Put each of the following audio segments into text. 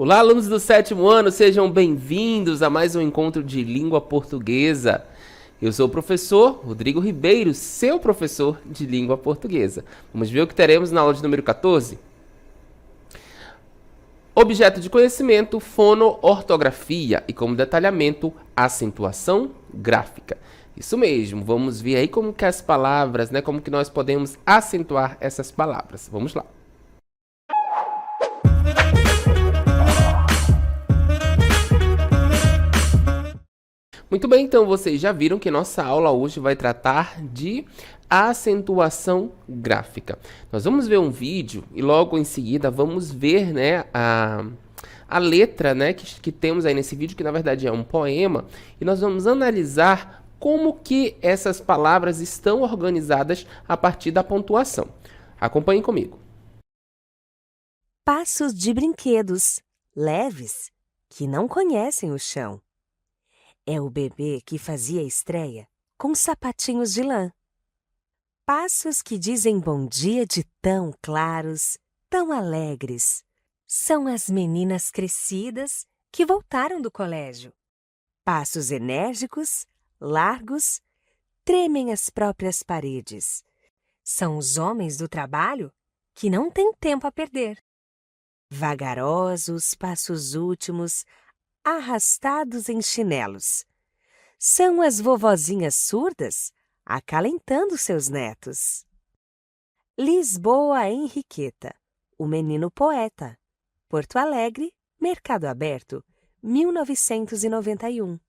Olá, alunos do 7º ano, sejam bem-vindos a mais um encontro de língua portuguesa. Eu sou o professor Rodrigo Ribeiro, seu professor de língua portuguesa. Vamos ver o que teremos na aula de número 14? Objeto de conhecimento, fono-ortografia e como detalhamento, acentuação gráfica. Isso mesmo, vamos ver aí como que as palavras, como que nós podemos acentuar essas palavras. Vamos lá. Muito bem, então vocês já viram que nossa aula hoje vai tratar de acentuação gráfica. Nós vamos ver um vídeo e logo em seguida vamos ver a letra que temos aí nesse vídeo, que na verdade é um poema, e nós vamos analisar como que essas palavras estão organizadas a partir da pontuação. Acompanhem comigo. Passos de brinquedos, leves, que não conhecem o chão. É o bebê que fazia estreia com sapatinhos de lã. Passos que dizem bom dia de tão claros, tão alegres. São as meninas crescidas que voltaram do colégio. Passos enérgicos, largos, tremem as próprias paredes. São os homens do trabalho que não têm tempo a perder. Vagarosos, passos últimos, arrastados em chinelos. São as vovozinhas surdas acalentando seus netos. Lisboa Henriqueta, o menino poeta. Porto Alegre, Mercado Aberto, 1991.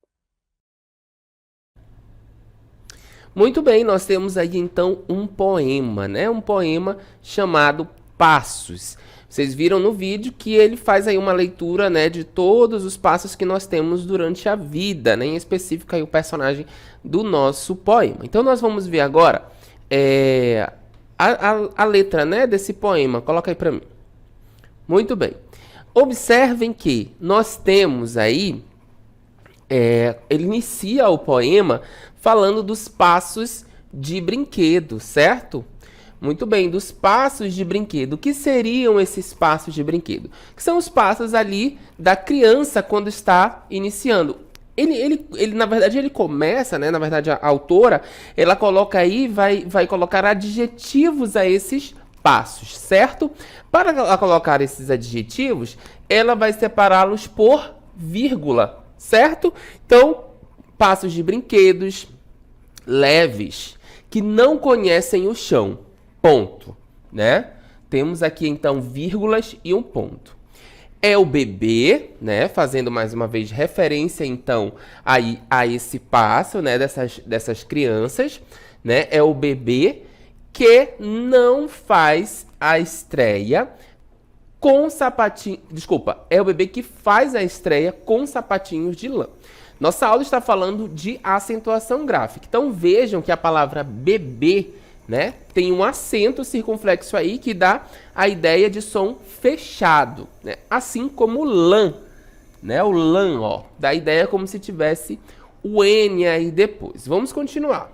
Muito bem, nós temos aí então um poema, Um poema chamado Passos. Vocês viram no vídeo que ele faz aí uma leitura, de todos os passos que nós temos durante a vida, Em específico aí o personagem do nosso poema. Então nós vamos ver agora a letra, desse poema. Coloca aí para mim. Muito bem. Observem que nós temos aí, ele inicia o poema falando dos passos de brinquedo, certo? Muito bem, dos passos de brinquedo. O que seriam esses passos de brinquedo? Que são os passos ali da criança quando está iniciando. Ele na verdade, ele começa, Na verdade, a autora, ela coloca aí, vai colocar adjetivos a esses passos, certo? Para ela colocar esses adjetivos, ela vai separá-los por vírgula, certo? Então, passos de brinquedos leves, que não conhecem o chão. Ponto, Temos aqui, então, vírgulas e um ponto. É o bebê, Fazendo mais uma vez referência, então, aí a esse passo, dessas crianças, É o bebê que não faz a estreia com sapatinho... Desculpa, é o bebê que faz a estreia com sapatinhos de lã. Nossa aula está falando de acentuação gráfica. Então, vejam que a palavra bebê, tem um acento circunflexo aí que dá a ideia de som fechado, Assim como lã, O lã, dá a ideia como se tivesse o N aí depois. Vamos continuar.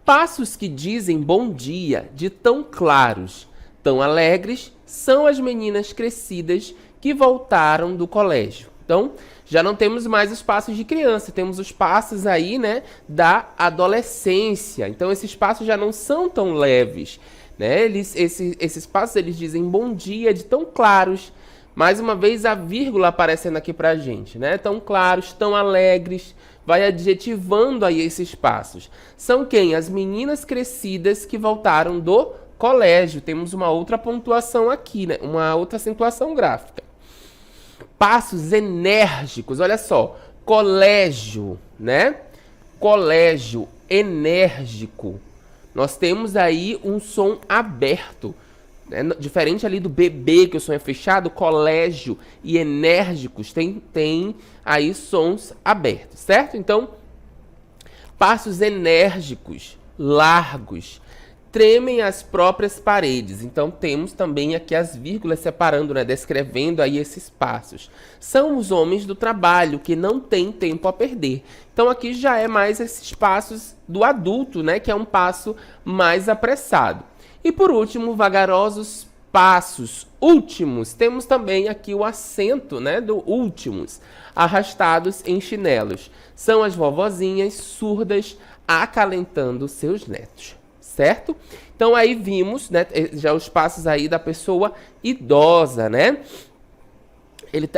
Passos que dizem bom dia de tão claros, tão alegres, são as meninas crescidas que voltaram do colégio. Então, já não temos mais os passos de criança, temos os passos aí, da adolescência. Então, esses passos já não são tão leves, Esses passos, eles dizem bom dia de tão claros. Mais uma vez, a vírgula aparecendo aqui pra gente, Tão claros, tão alegres, vai adjetivando aí esses passos. São quem? As meninas crescidas que voltaram do colégio. Temos uma outra pontuação aqui, Uma outra acentuação gráfica. Passos enérgicos, olha só, colégio, Colégio, enérgico. Nós temos aí um som aberto, Diferente ali do bebê, que o som é fechado, colégio e enérgicos tem aí sons abertos, certo? Então, passos enérgicos, largos, tremem as próprias paredes. Então, temos também aqui as vírgulas separando, descrevendo aí esses passos. São os homens do trabalho que não têm tempo a perder. Então, aqui já é mais esses passos do adulto, que é um passo mais apressado. E por último, vagarosos passos últimos, temos também aqui o acento, né, do últimos, arrastados em chinelos. São as vovozinhas surdas acalentando seus netos, certo? Então aí vimos, né, já os passos aí da pessoa idosa, né?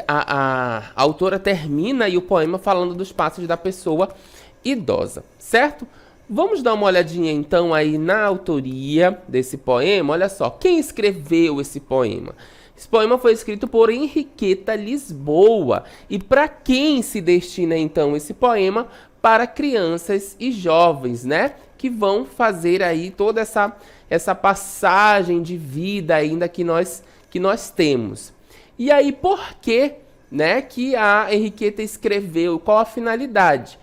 A autora termina aí o poema falando dos passos da pessoa idosa, certo? Vamos dar uma olhadinha então aí na autoria desse poema. Olha só, quem escreveu esse poema? Esse poema foi escrito por Henriqueta Lisboa. E para quem se destina então esse poema? Para crianças e jovens, né? Que vão fazer aí toda essa passagem de vida ainda que nós temos. E aí, por que, né, que a Henriqueta escreveu? Qual a finalidade?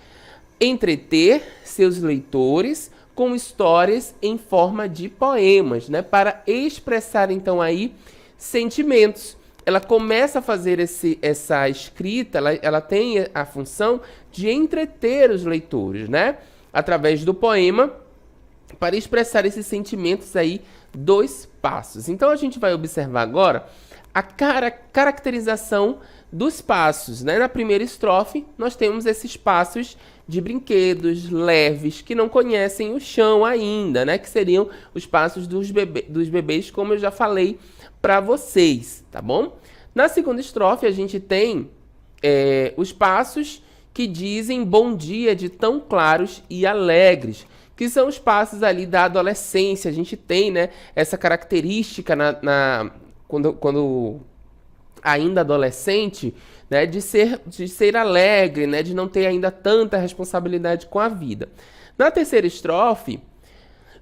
Entreter seus leitores com histórias em forma de poemas, né, para expressar então aí sentimentos. Ela começa a fazer essa escrita, ela tem a função de entreter os leitores, né, através do poema, para expressar esses sentimentos aí dos passos. Então a gente vai observar agora a caracterização dos passos, né? Na primeira estrofe, nós temos esses passos de brinquedos leves que não conhecem o chão ainda, né? Que seriam os passos dos bebês, como eu já falei para vocês, tá bom? Na segunda estrofe, a gente tem os passos que dizem bom dia de tão claros e alegres, que são os passos ali da adolescência. A gente tem, né, essa característica quando ainda adolescente, né, de ser alegre, né, de não ter ainda tanta responsabilidade com a vida. Na terceira estrofe,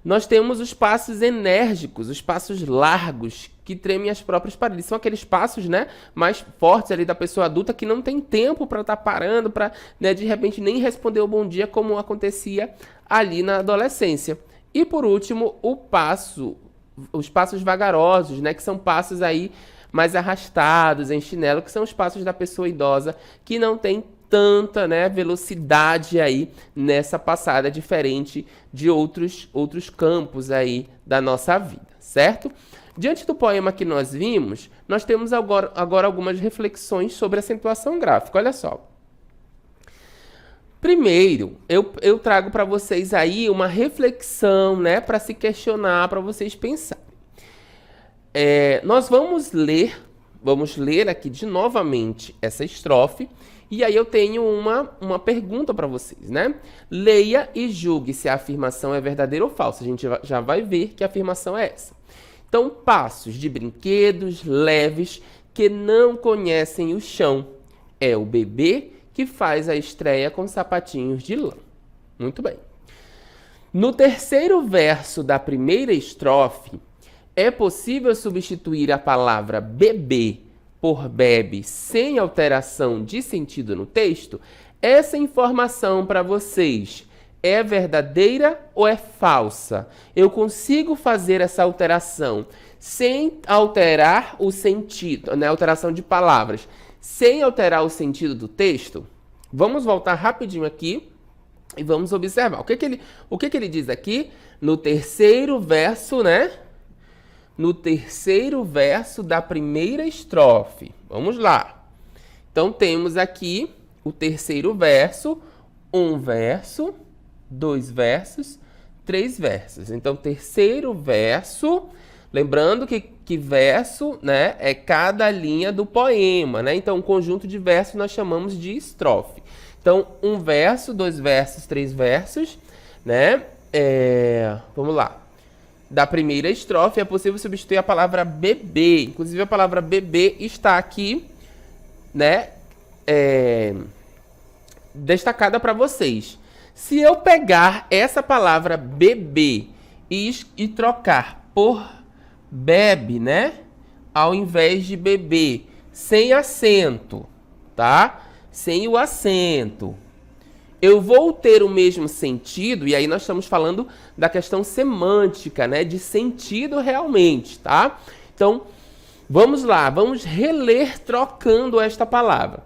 nós temos os passos enérgicos, os passos largos, que tremem as próprias paredes. São aqueles passos, né, mais fortes ali da pessoa adulta que não tem tempo para estar parando, para, né, de repente nem responder o bom dia como acontecia ali na adolescência. E por último, os passos vagarosos, né, que são passos aí mais arrastados em chinelo, que são os passos da pessoa idosa que não tem tanta, né, velocidade aí nessa passada, diferente de outros campos aí da nossa vida, certo? Diante do poema que nós vimos, nós temos agora algumas reflexões sobre acentuação gráfica. Olha só. Primeiro, eu trago para vocês aí uma reflexão, né, para se questionar, para vocês pensarem. Nós vamos ler aqui novamente essa estrofe, e aí eu tenho uma pergunta para vocês, né? Leia e julgue se a afirmação é verdadeira ou falsa. A gente já vai ver que a afirmação é essa. Então, passos de brinquedos leves que não conhecem o chão. É o bebê que faz a estreia com sapatinhos de lã. Muito bem. No terceiro verso da primeira estrofe, é possível substituir a palavra bebê por bebe sem alteração de sentido no texto? Essa informação para vocês é verdadeira ou é falsa? Eu consigo fazer essa alteração sem alterar o sentido, né? Alteração de palavras, sem alterar o sentido do texto? Vamos voltar rapidinho aqui e vamos observar. O que ele diz aqui? No terceiro verso, né? No terceiro verso da primeira estrofe. Vamos lá. Então, temos aqui o terceiro verso, um verso, 2 versos, 3 versos. Então, terceiro verso, lembrando que verso, né, é cada linha do poema, né? Então, um conjunto de versos nós chamamos de estrofe. Então, um verso, 2 versos, 3 versos, né? Vamos lá. Da primeira estrofe é possível substituir a palavra bebê. Inclusive, a palavra bebê está aqui, né, destacada para vocês. Se eu pegar essa palavra bebê e trocar por bebe, né, ao invés de bebê, sem acento, tá? Sem o acento, eu vou ter o mesmo sentido, e aí nós estamos falando da questão semântica, né, de sentido realmente, tá? Então, vamos lá, vamos reler trocando esta palavra.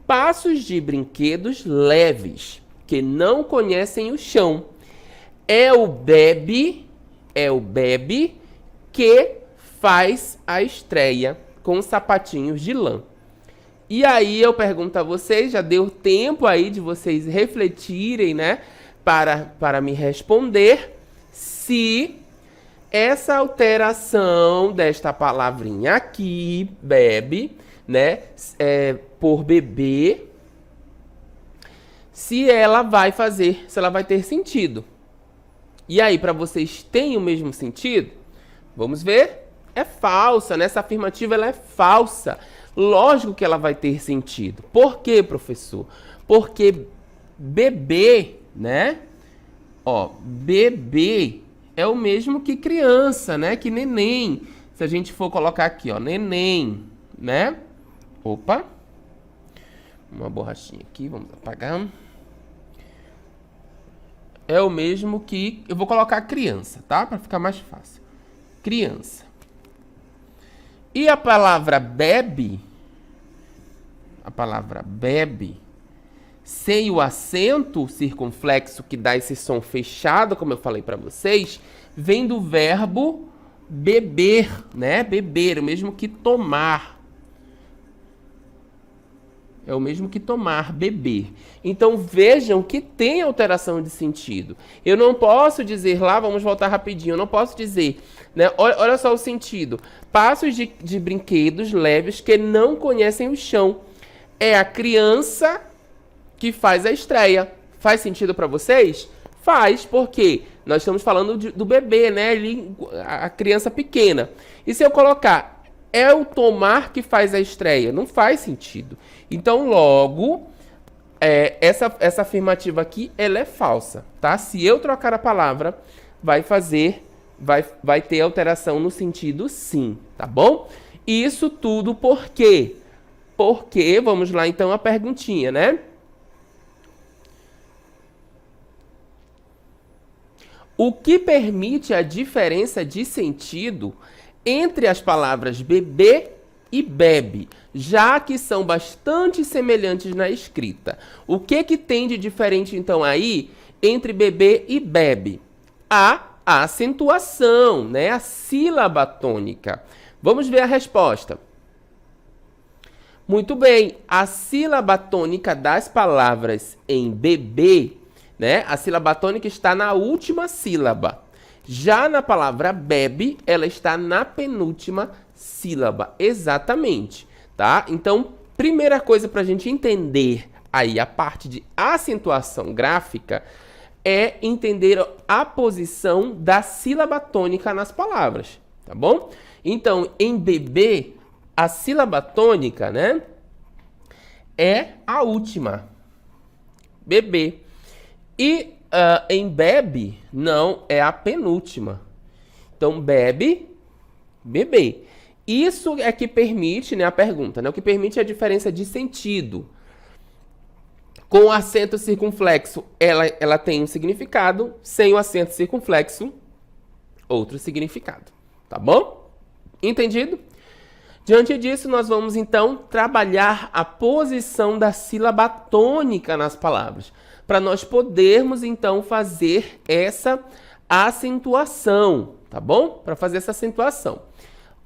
Passos de brinquedos leves, que não conhecem o chão. É o bebe que faz a estreia com sapatinhos de lã. E aí eu pergunto a vocês, já deu tempo aí de vocês refletirem, né, para me responder se essa alteração desta palavrinha aqui, bebe, né, por bebê, se ela vai ter sentido. E aí, para vocês, tem o mesmo sentido? Vamos ver? É falsa, né? Essa afirmativa ela é falsa. Lógico que ela vai ter sentido. Por quê, professor? Porque bebê, né? Ó, bebê é o mesmo que criança, né? Que neném. Se a gente for colocar aqui, ó, neném, né? Opa. Uma borrachinha aqui, vamos apagar. É o mesmo que... Eu vou colocar criança, tá? Para ficar mais fácil. Criança. E a palavra bebe, sem o acento circunflexo que dá esse som fechado, como eu falei para vocês, vem do verbo beber, né? Beber, o mesmo que tomar. É o mesmo que tomar, beber. Então vejam que tem alteração de sentido. Eu não posso dizer lá, vamos voltar rapidinho, eu não posso dizer, né? Olha só o sentido. Passos de brinquedos leves que não conhecem o chão. É a criança que faz a estreia. Faz sentido para vocês? Faz, porque nós estamos falando do bebê, né? A criança pequena. E se eu colocar é o tomar que faz a estreia? Não faz sentido. Então, logo, essa afirmativa aqui, ela é falsa, tá? Se eu trocar a palavra, vai ter alteração no sentido sim, tá bom? Isso tudo por quê? Porque, vamos lá então a perguntinha, né? O que permite a diferença de sentido entre as palavras bebê e bebe, já que são bastante semelhantes na escrita? O que tem de diferente então aí entre bebê e bebe? A acentuação, né? A sílaba tônica. Vamos ver a resposta. Muito bem, a sílaba tônica das palavras em bebê, né? A sílaba tônica está na última sílaba. Já na palavra bebe, ela está na penúltima sílaba. Exatamente, tá? Então, primeira coisa para a gente entender aí a parte de acentuação gráfica é entender a posição da sílaba tônica nas palavras, tá bom? Então, em bebê, a sílaba tônica, né, é a última. Bebê. E em bebe, não, é a penúltima. Então, bebe, bebê. Isso é que permite, né, a pergunta, né, o que permite a diferença de sentido. Com o acento circunflexo, ela tem um significado, sem o acento circunflexo, outro significado. Tá bom? Entendido? Diante disso, nós vamos então trabalhar a posição da sílaba tônica nas palavras, para nós podermos então fazer essa acentuação, tá bom? Para fazer essa acentuação.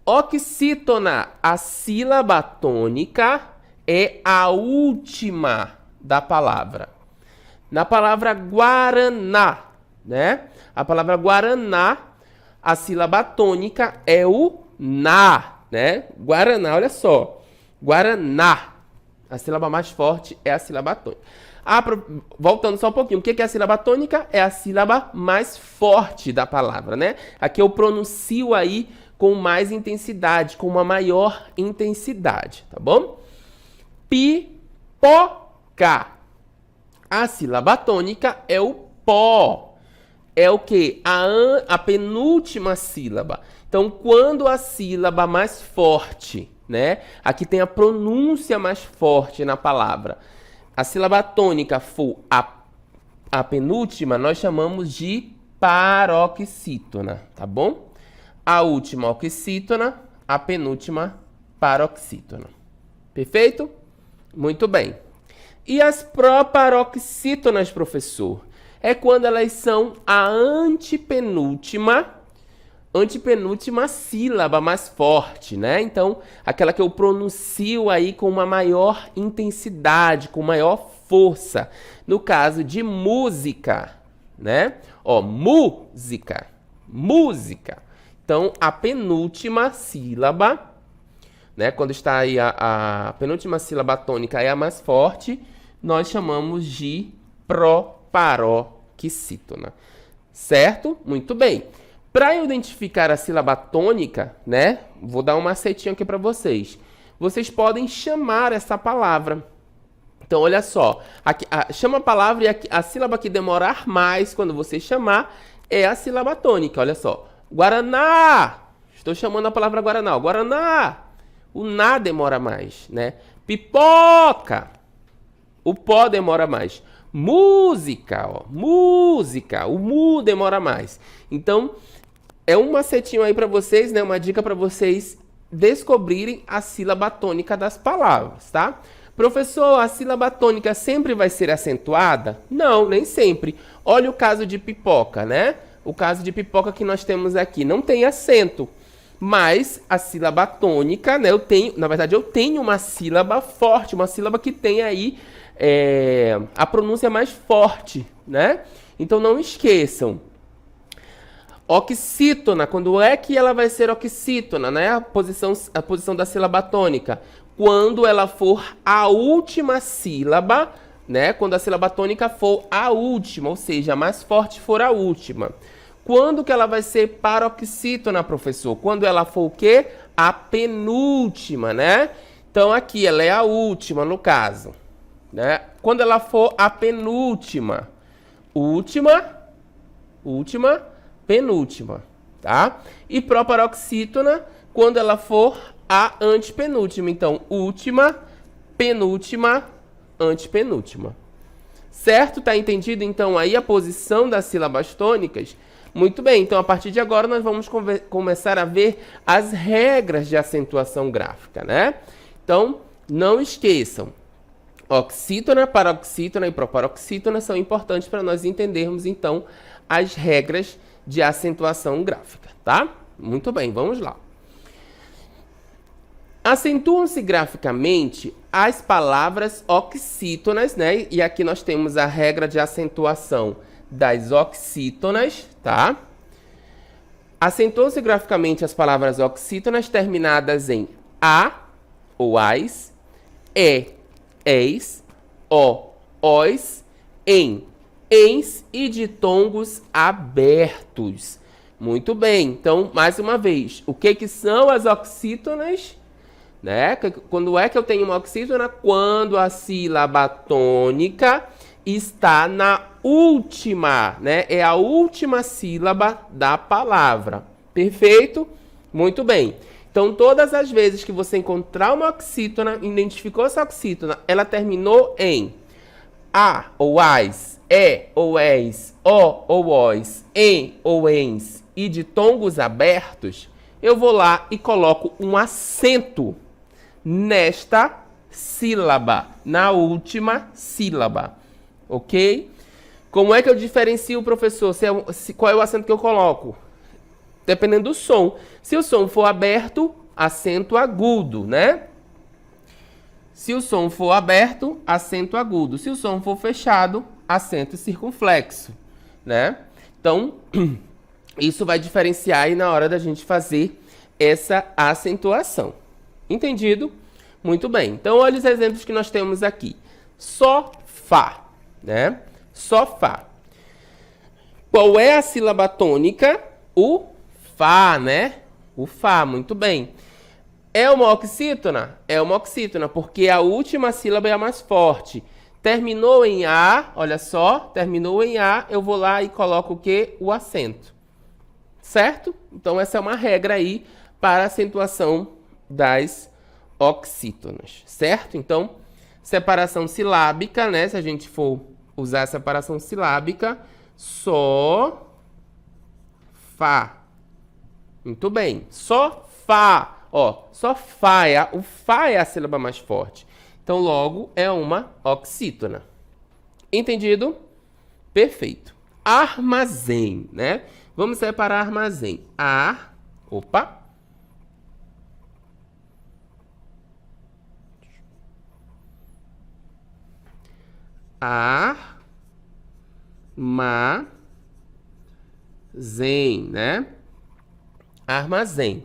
Oxítona, a sílaba tônica é a última da palavra. Na palavra guaraná, né? A palavra guaraná, a sílaba tônica é o na, né? Guaraná, olha só. Guaraná. A sílaba mais forte é a sílaba tônica. Voltando só um pouquinho, o que é a sílaba tônica? É a sílaba mais forte da palavra, né? Aqui eu pronuncio aí com mais intensidade, com uma maior intensidade, tá bom? Pipoca. A sílaba tônica é o pó. É o quê? A penúltima sílaba. Então, quando a sílaba mais forte, né? Aqui tem a pronúncia mais forte na palavra. A sílaba tônica for a penúltima, nós chamamos de paroxítona, tá bom? A última oxítona, a penúltima paroxítona. Perfeito? Muito bem. E as proparoxítonas, professor? É quando elas são a antepenúltima antepenúltima sílaba mais forte, né? Então, aquela que eu pronuncio aí com uma maior intensidade, com maior força. No caso de música, né? Ó, música, música. Então, a penúltima sílaba, né? Quando está aí a penúltima sílaba tônica é a mais forte, nós chamamos de proparoxítona. Certo? Muito bem. Para identificar a sílaba tônica, né? Vou dar um macetinho aqui para vocês. Vocês podem chamar essa palavra. Então, olha só. Aqui, chama a palavra e a sílaba que demorar mais quando você chamar é a sílaba tônica. Olha só. Guaraná. Estou chamando a palavra Guaraná. Guaraná. O na demora mais, né? Pipoca. O pó demora mais. Música, ó. Música. O mu demora mais. Então, é um macetinho aí para vocês, né? Uma dica para vocês descobrirem a sílaba tônica das palavras, tá? Professor, a sílaba tônica sempre vai ser acentuada? Não, nem sempre. Olha o caso de pipoca, né? O caso de pipoca que nós temos aqui não tem acento. Mas a sílaba tônica, né? Na verdade, eu tenho uma sílaba forte, uma sílaba que tem aí a pronúncia mais forte, né? Então não esqueçam. Oxítona, quando é que ela vai ser oxítona, né? A posição da sílaba tônica. Quando ela for a última sílaba, né? Quando a sílaba tônica for a última, ou seja, a mais forte for a última. Quando que ela vai ser paroxítona, professor? Quando ela for o quê? A penúltima, né? Então, aqui, ela é a última, no caso. Né? Quando ela for a penúltima. Última, penúltima, tá? E proparoxítona, quando ela for a antepenúltima. Então, última, penúltima, antepenúltima. Certo? Tá entendido, então, aí a posição das sílabas tônicas? Muito bem, então a partir de agora nós vamos começar a ver as regras de acentuação gráfica, né? Então, não esqueçam, oxítona, paroxítona e proparoxítona são importantes para nós entendermos, então, as regras de acentuação gráfica, tá? Muito bem, vamos lá. Acentuam-se graficamente as palavras oxítonas, né? E aqui nós temos a regra de acentuação das oxítonas, tá? Acentuam-se graficamente as palavras oxítonas terminadas em a ou as, eis, os, em, ens e ditongos abertos. Muito bem, então, mais uma vez, o que são as oxítonas? Né? Quando é que eu tenho uma oxítona? Quando a sílaba tônica está na última, né? É a última sílaba da palavra. Perfeito? Muito bem. Então, todas as vezes que você encontrar uma oxítona, identificou essa oxítona, ela terminou em a ou as, ou es, o ou os, em ou ens e ditongos abertos, eu vou lá e coloco um acento nesta sílaba, na última sílaba, ok? Como é que eu diferencio, professor? Qual é o acento que eu coloco? Dependendo do som. Se o som for aberto, acento agudo, né? Se o som for aberto, acento agudo. Se o som for fechado, acento circunflexo, né? Então, isso vai diferenciar aí na hora da gente fazer essa acentuação. Entendido? Muito bem. Então, olha os exemplos que nós temos aqui. Sofá, né? Sofá. Qual é a sílaba tônica? O Fá, né? O Fá, muito bem. É uma oxítona? É uma oxítona, porque a última sílaba é a mais forte. Terminou em A, olha só, terminou em A, eu vou lá e coloco o quê? O acento. Certo? Então, essa é uma regra aí para a acentuação das oxítonas, certo? Então, separação silábica, né? Se a gente for usar a separação silábica, só, fá. Muito bem. Só, fá. Ó, só fá, o fá é a sílaba mais forte. Então, logo, é uma oxítona. Entendido? Perfeito. armazém, né? Vamos separar armazém. Armazém, né? Armazém.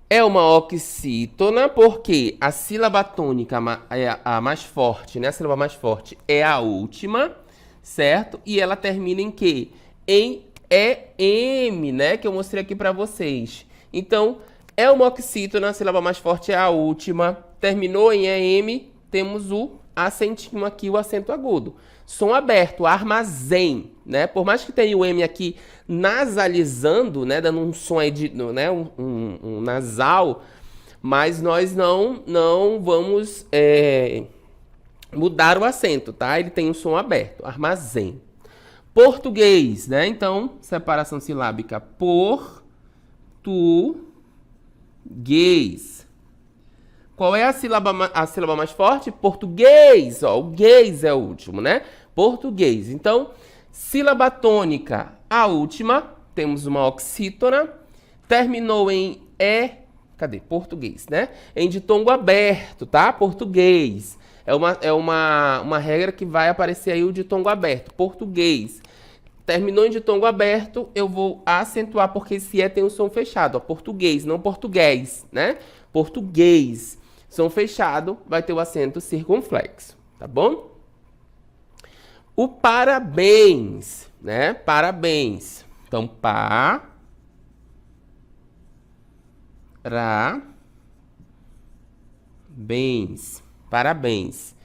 É uma oxítona porque a sílaba tônica é a mais forte, né? A sílaba mais forte é a última, certo? E ela termina em quê? Em EM, né? Que eu mostrei aqui para vocês. Então, é uma oxítona, a sílaba mais forte é a última. Terminou em EM, temos o acentinho aqui, o acento agudo. Som aberto, armazém, né? Por mais que tenha o M aqui nasalizando, né? Dando um som aí de, né? um nasal, mas nós não vamos mudar o acento, tá? Ele tem um som aberto, armazém. Português, né? Então, separação silábica, português. Qual é a sílaba mais forte? Português, ó, o guês é o último, né? Português. Então, sílaba tônica, a última, temos uma oxítona, terminou em português, né? Em ditongo aberto, tá? Português. É uma regra que vai aparecer aí o ditongo aberto, português. Terminou em ditongo aberto, eu vou acentuar porque esse tem um som fechado, ó, português, não português, né? Português. Som fechado, vai ter o acento circunflexo, tá bom? O parabéns, né? Parabéns. Então, parabéns. Parabéns.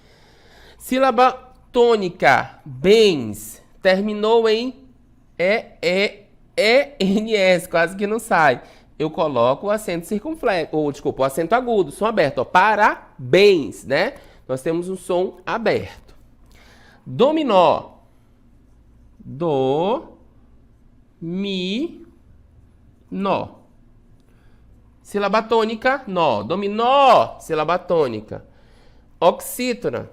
Sílaba tônica, bens. Terminou em ENS, quase que não sai. Eu coloco o acento circunflexo, ou desculpa, o acento agudo, som aberto, ó, parabéns, né? Nós temos um som aberto. Dominó. Nó. Sílaba tônica, nó. Dominó, sílaba tônica. Oxítona,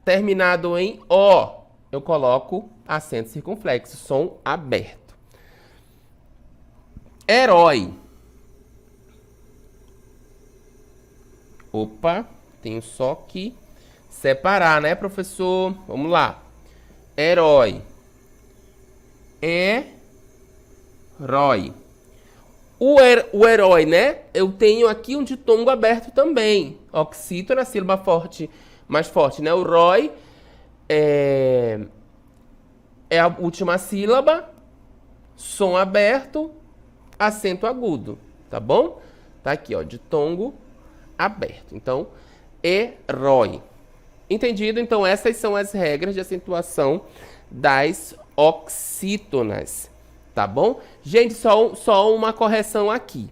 terminado em O, eu coloco acento circunflexo, som aberto. Herói. Opa, tenho só que separar, né, professor? Vamos lá. Herói. Herói. O herói, né? Eu tenho aqui um ditongo aberto também. Oxítona, sílaba forte, mais forte, né? O rói é a última sílaba, som aberto, acento agudo, tá bom? Tá aqui, ó, ditongo aberto. Então, herói. Entendido? Então, essas são as regras de acentuação das oxítonas, tá bom? Gente, só uma correção aqui.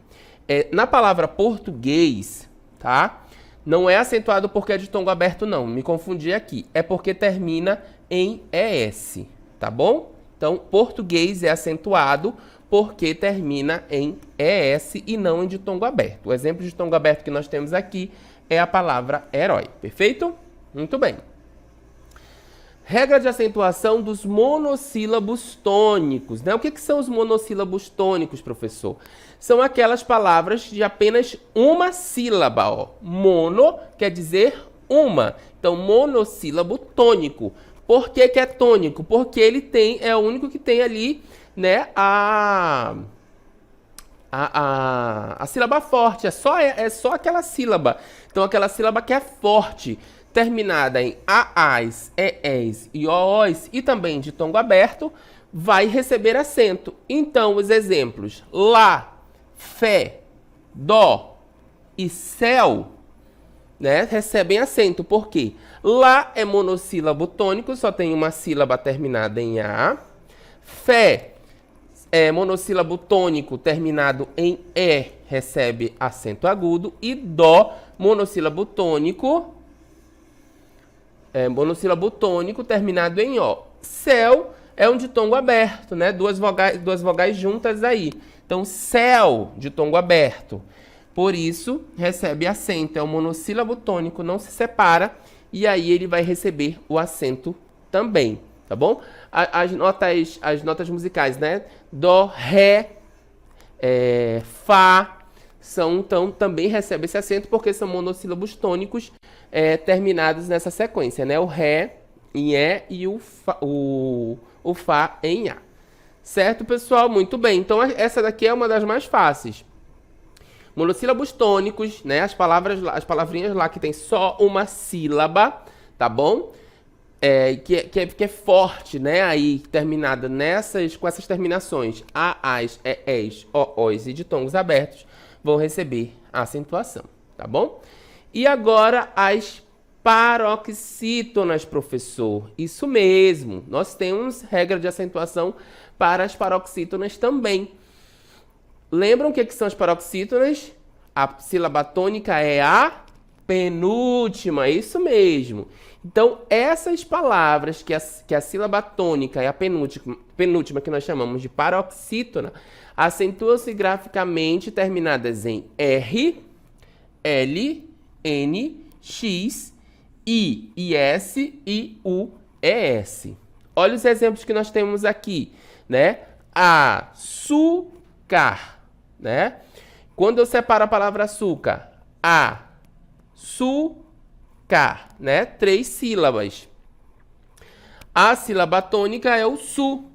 Na palavra português, tá? Não é acentuado porque é ditongo aberto, não. Me confundi aqui. É porque termina em ES, tá bom? Então, português é acentuado porque termina em ES e não em ditongo aberto. O exemplo de ditongo aberto que nós temos aqui é a palavra herói. Perfeito? Muito bem. Regra de acentuação dos monossílabos tônicos, né? O que são os monossílabos tônicos, professor? São aquelas palavras de apenas uma sílaba, ó. Mono quer dizer uma. Então, monossílabo tônico. Por que é tônico? Porque ele é o único que tem ali, né, a sílaba forte. É só aquela sílaba. Então, aquela sílaba que é forte, terminada em aás, eés e oós, e também de ditongo aberto, vai receber acento. Então, os exemplos lá, fé, dó e céu, né, recebem acento. Por quê? Lá é monossílabo tônico, só tem uma sílaba terminada em A. Fé é monossílabo tônico terminado em E, recebe acento agudo. E dó, monossílabo tônico terminado em O. Céu é um ditongo aberto, né? Duas vogais juntas aí. Então, céu, ditongo aberto. Por isso, recebe acento. É um monossílabo tônico, não se separa. E aí ele vai receber o acento também, tá bom? As notas musicais, né? Dó, ré, fá, então, também recebem esse acento porque são monossílabos tônicos terminados nessa sequência, né? O ré em é e o fá em a. Certo, pessoal? Muito bem. Então, essa daqui é uma das mais fáceis. Monossílabos tônicos, né? As palavrinhas lá que tem só uma sílaba, tá bom? Que é forte, né? Aí, terminada com essas terminações a, as, es, os e ditongos abertos, vão receber a acentuação, tá bom? E agora as paroxítonas, professor. Isso mesmo, nós temos regra de acentuação para as paroxítonas também. Lembram o que são as paroxítonas? A sílaba tônica é a penúltima, isso mesmo. Então, essas palavras que a sílaba tônica é a penúltima, que nós chamamos de paroxítona, acentuam-se graficamente terminadas em R, L, N, X, I, IS e U, ES. Olha os exemplos que nós temos aqui, né? Açúcar, né? Quando eu separo a palavra açúcar, açúcar, né? 3 sílabas. A sílaba tônica é o su,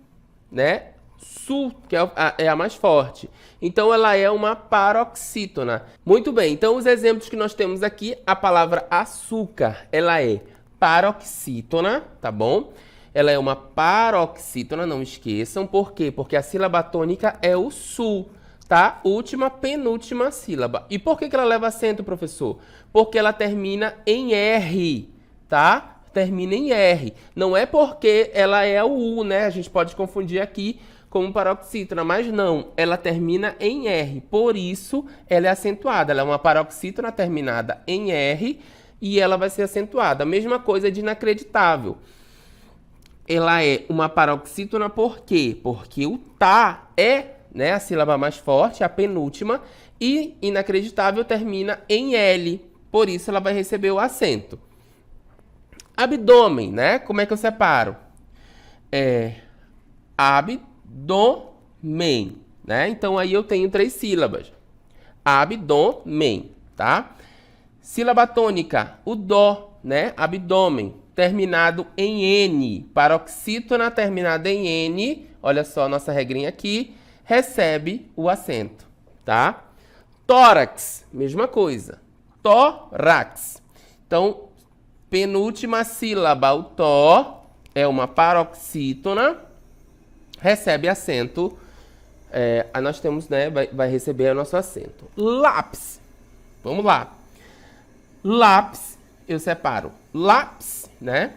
né? Su, que é a mais forte. Então, ela é uma paroxítona. Muito bem, então os exemplos que nós temos aqui, a palavra açúcar, ela é paroxítona, tá bom? Ela é uma paroxítona, não esqueçam. Por quê? Porque a sílaba tônica é o su, tá? Última, penúltima sílaba. E por que ela leva acento, professor? Porque ela termina em R, tá? Termina em R. Não é porque ela é o U, né? A gente pode confundir aqui como paroxítona, mas não. Ela termina em R. Por isso, ela é acentuada. Ela é uma paroxítona terminada em R e ela vai ser acentuada. A mesma coisa de inacreditável. Ela é uma paroxítona por quê? Porque o tá é, né, a sílaba mais forte, a penúltima, e inacreditável termina em L. Por isso ela vai receber o acento. Abdômen, né? Como é que eu separo? Abdômen, né? Então aí eu tenho 3 sílabas. Abdômen, tá? Sílaba tônica, o dó, né? Abdômen, terminado em N. Paroxítona terminada em N, olha só a nossa regrinha aqui, recebe o acento, tá? Tórax, mesma coisa. Tórax. Então, penúltima sílaba, o tó, é uma paroxítona, recebe acento. Nós temos, né, vai receber o nosso acento. Lápis. Vamos lá. Lápis, eu separo. Lápis, né?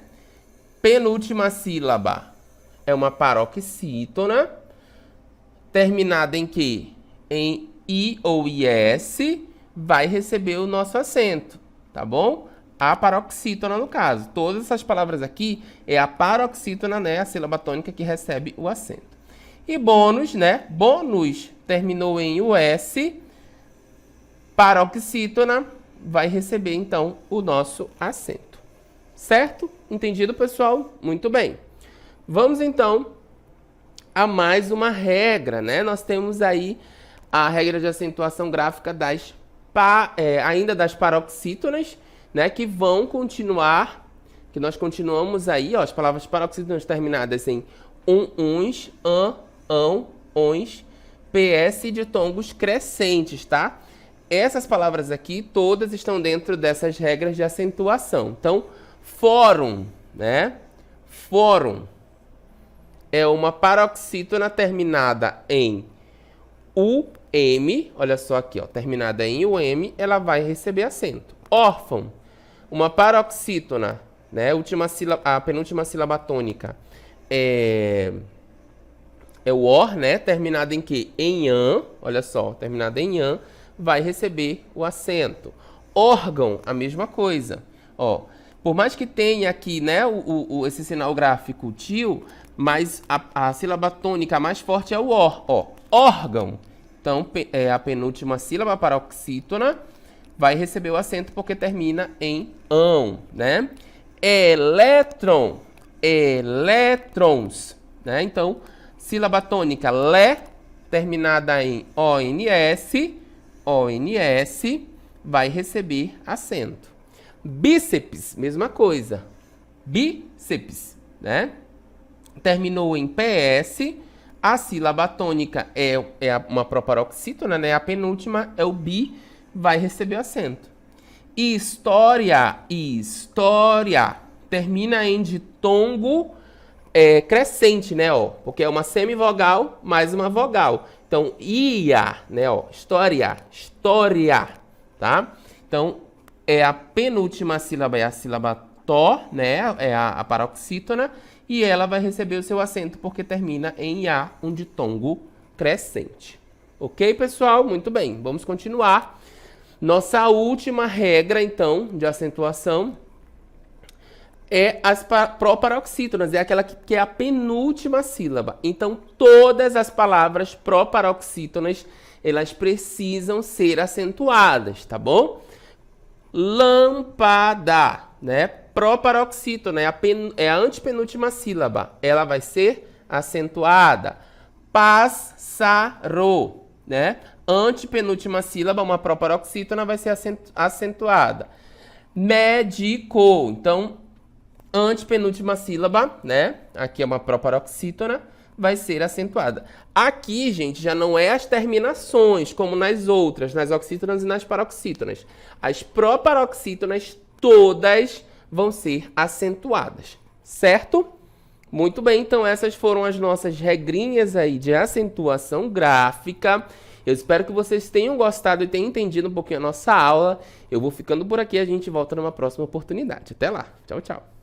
Penúltima sílaba é uma paroxítona, terminada em quê? Em I ou IS, vai receber o nosso acento, tá bom? A paroxítona, no caso. Todas essas palavras aqui é a paroxítona, né? A sílaba tônica que recebe o acento. E bônus, né? Bônus terminou em US, paroxítona, vai receber, então, o nosso acento. Certo? Entendido, pessoal? Muito bem. Vamos, então, a mais uma regra, né? Nós temos aí a regra de acentuação gráfica ainda das paroxítonas, né? Que vão continuar, que nós continuamos aí, ó, as palavras paroxítonas terminadas em uns, ão, ons, ps e ditongos crescentes, tá? Essas palavras aqui, todas estão dentro dessas regras de acentuação. Então, fórum, né? Fórum é uma paroxítona terminada em UM, olha só aqui, ó, terminada em UM, ela vai receber acento. Órfão, uma paroxítona, né? A penúltima sílaba tônica é o OR, né? Terminada em quê? Em AN, olha só, terminada em AN, vai receber o acento. Órgão, a mesma coisa. Ó, por mais que tenha aqui, né, esse sinal gráfico til, mas a sílaba tônica mais forte é o OR. Ó, órgão. Então, a penúltima sílaba paroxítona vai receber o acento porque termina em ão, né? Elétron. elétrons, né? Então, sílaba tônica lé, terminada em ONS, vai receber acento. Bíceps, mesma coisa. Bíceps, né? Terminou em PS, a sílaba tônica é uma proparoxítona, né? A penúltima é o bi, vai receber acento. História, termina em ditongo crescente, né? Ó, porque é uma semivogal mais uma vogal. Então, ia, né? Ó, história, tá? Então, a penúltima sílaba é a sílaba tó, né? É a paroxítona. E ela vai receber o seu acento porque termina em A, um ditongo crescente. Ok, pessoal? Muito bem. Vamos continuar. Nossa última regra, então, de acentuação é as proparoxítonas. É aquela que é a penúltima sílaba. Então, todas as palavras proparoxítonas, elas precisam ser acentuadas, tá bom? Lâmpada, né? Proparoxítona é a antepenúltima sílaba. Ela vai ser acentuada. Pássaro, né? Antepenúltima sílaba, uma proparoxítona, vai ser acentuada. Médico. Então, antepenúltima sílaba, né? Aqui é uma proparoxítona, vai ser acentuada. Aqui, gente, já não é as terminações, como nas outras, nas oxítonas e nas paroxítonas. As proparoxítonas todas vão ser acentuadas, certo? Muito bem, então essas foram as nossas regrinhas aí de acentuação gráfica. Eu espero que vocês tenham gostado e tenham entendido um pouquinho a nossa aula. Eu vou ficando por aqui, a gente volta numa próxima oportunidade. Até lá, tchau, tchau.